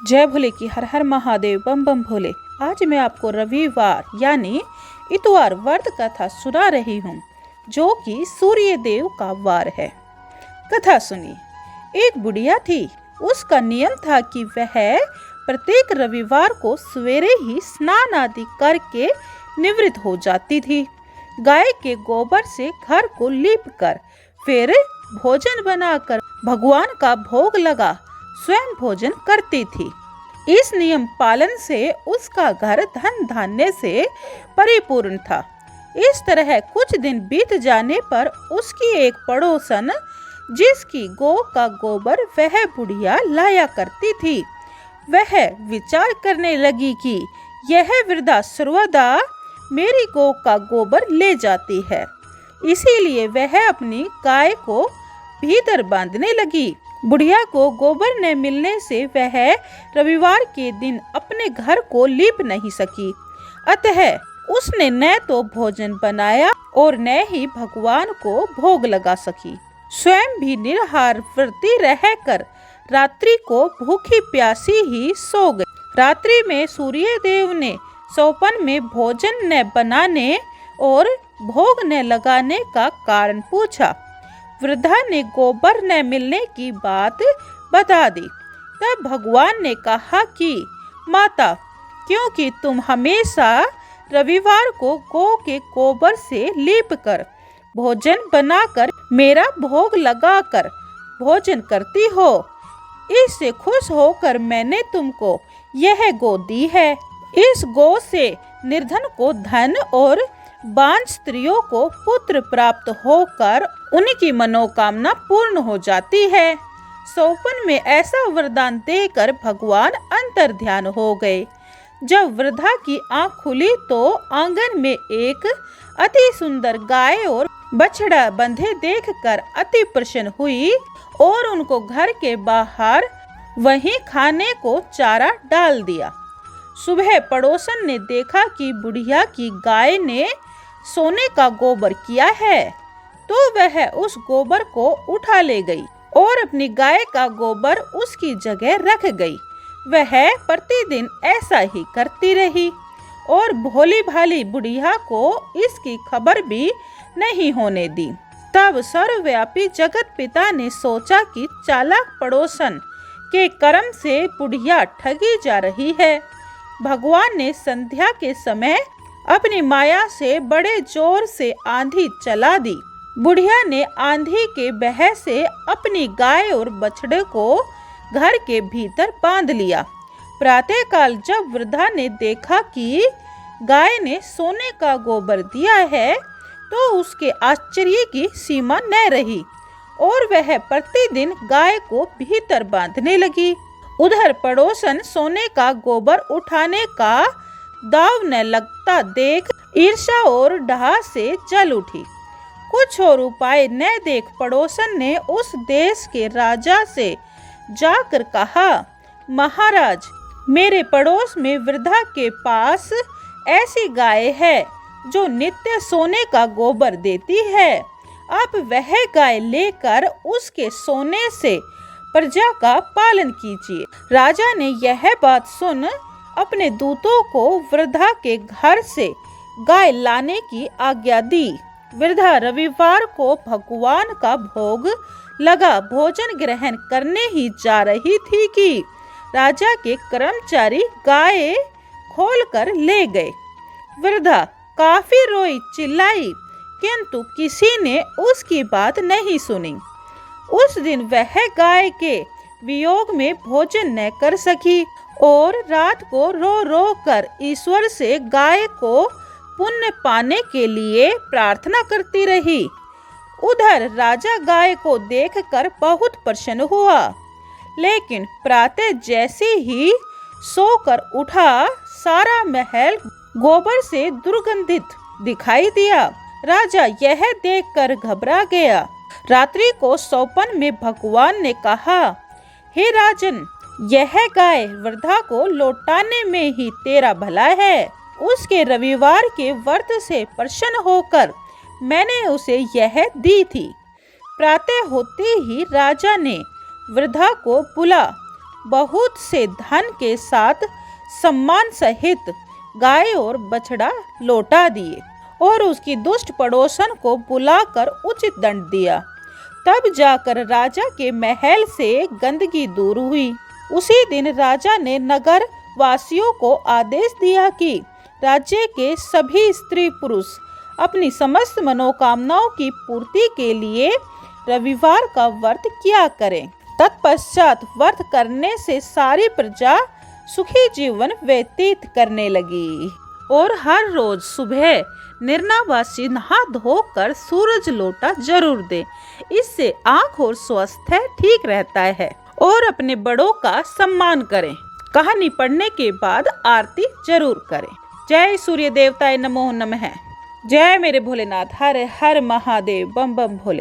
जय भोले की हर हर महादेव बम बम भोले। आज मैं आपको रविवार यानी इतवार व्रत कथा सुना रही हूँ, जो कि सूर्य देव का वार है। कथा सुनिए। एक बुढ़िया थी। उसका नियम था कि वह प्रत्येक रविवार को सवेरे ही स्नान आदि करके निवृत्त हो जाती थी। गाय के गोबर से घर को लीप कर फिर भोजन बनाकर भगवान का भोग लगा स्वयं भोजन करती थी। इस नियम पालन से उसका घर धन धान्य से परिपूर्ण था। इस तरह कुछ दिन बीत जाने पर उसकी एक पड़ोसन, जिसकी गौ का गोबर वह बुढ़िया लाया करती थी, वह विचार करने लगी कि यह वृद्धा सर्वदा मेरी गौ का गोबर ले जाती है। इसीलिए वह अपनी गाय को भीतर बांधने लगी। बुढ़िया को गोबर न मिलने से वह रविवार के दिन अपने घर को लीप नहीं सकी। अतः उसने न तो भोजन बनाया और न ही भगवान को भोग लगा सकी। स्वयं भी निराहार व्रती रहकर रात्रि को भूखी प्यासी ही सो गई। रात्रि में सूर्य देव ने सौपन में भोजन न बनाने और भोग न लगाने का कारण पूछा। वृद्धा ने गोबर न मिलने की बात बता दी। तब भगवान ने कहा कि माता, क्योंकि तुम हमेशा रविवार को गौ के गोबर से लीप कर भोजन बनाकर मेरा भोग लगाकर भोजन करती हो, इससे खुश होकर मैंने तुमको यह गौ दी है। इस गौ से निर्धन को धन और बांझ स्त्रियों को पुत्र प्राप्त होकर उनकी मनोकामना पूर्ण हो जाती है। सौपन में ऐसा वरदान देकर भगवान अंतर ध्यान हो गए। जब वृद्धा की आंख खुली तो आंगन में एक अति सुंदर गाय और बछड़ा बंधे देखकर अति प्रसन्न हुई और उनको घर के बाहर वहीं खाने को चारा डाल दिया। सुबह पड़ोसन ने देखा कि बुढ़िया की गाय ने सोने का गोबर किया है, तो वह उस गोबर को उठा ले गई और अपनी गाय का गोबर उसकी जगह रख गई। वह प्रतिदिन ऐसा ही करती रही और भोली भाली बुढ़िया को इसकी खबर भी नहीं होने दी। तब सर्वव्यापी जगत पिता ने सोचा कि चालाक पड़ोसन के कर्म से बुढ़िया ठगी जा रही है। भगवान ने संध्या के समय अपनी माया से बड़े जोर से आंधी चला दी। बुढ़िया ने आंधी के बह से अपनी गाय और बछड़े को घर के भीतर बांध लिया। प्रातःकाल जब वृद्धा ने देखा कि गाय ने सोने का गोबर दिया है, तो उसके आश्चर्य की सीमा न रही और वह प्रतिदिन गाय को भीतर बांधने लगी। उधर पड़ोसन सोने का गोबर उठाने का दाव न लगता देख ईर्ष्या और डाह से जल उठी। कुछ और उपाय न देख पड़ोसन ने उस देश के राजा से जाकर कहा, महाराज, मेरे पड़ोस में वृद्धा के पास ऐसी गाय है जो नित्य सोने का गोबर देती है। आप वह गाय लेकर उसके सोने से प्रजा का पालन कीजिए। राजा ने यह बात सुन अपने दूतों को वृद्धा के घर से गाय लाने की आज्ञा दी। वृद्धा रविवार को भगवान का भोग लगा भोजन ग्रहण करने ही जा रही थी कि राजा के कर्मचारी गाय खोलकर ले गए। वृद्धा काफी रोई चिल्लाई, किंतु किसी ने उसकी बात नहीं सुनी। उस दिन वह गाय के वियोग में भोजन न कर सकी और रात को रो रो कर ईश्वर से गाय को पुण्य पाने के लिए प्रार्थना करती रही। उधर राजा गाय को देखकर बहुत प्रसन्न हुआ, लेकिन प्रातः जैसे ही सोकर उठा, सारा महल गोबर से दुर्गंधित दिखाई दिया। राजा यह देखकर घबरा गया। रात्रि को सौपन में भगवान ने कहा, हे राजन, यह गाय वृद्धा को लौटाने में ही तेरा भला है। उसके रविवार के व्रत से प्रसन्न होकर मैंने उसे यह दी थी। प्रातः होते ही राजा ने वृद्धा को बुला बहुत से धन के साथ सम्मान सहित गाय और बछड़ा लौटा दिए और उसकी दुष्ट पड़ोसन को बुलाकर उचित दंड दिया। तब जाकर राजा के महल से गंदगी दूर हुई। उसी दिन राजा ने नगर वासियों को आदेश दिया कि राज्य के सभी स्त्री पुरुष अपनी समस्त मनोकामनाओं की पूर्ति के लिए रविवार का व्रत किया करें। तत्पश्चात व्रत करने से सारी प्रजा सुखी जीवन व्यतीत करने लगी और हर रोज सुबह निर्नावासी नहा धोकर सूरज लोटा जरूर दे। इससे आँख और स्वास्थ्य ठीक रहता है। और अपने बड़ों का सम्मान करें। कहानी पढ़ने के बाद आरती जरूर करें। जय सूर्य देवताय नमो नमः। जय मेरे भोलेनाथ। हर हर महादेव। बम बम भोले।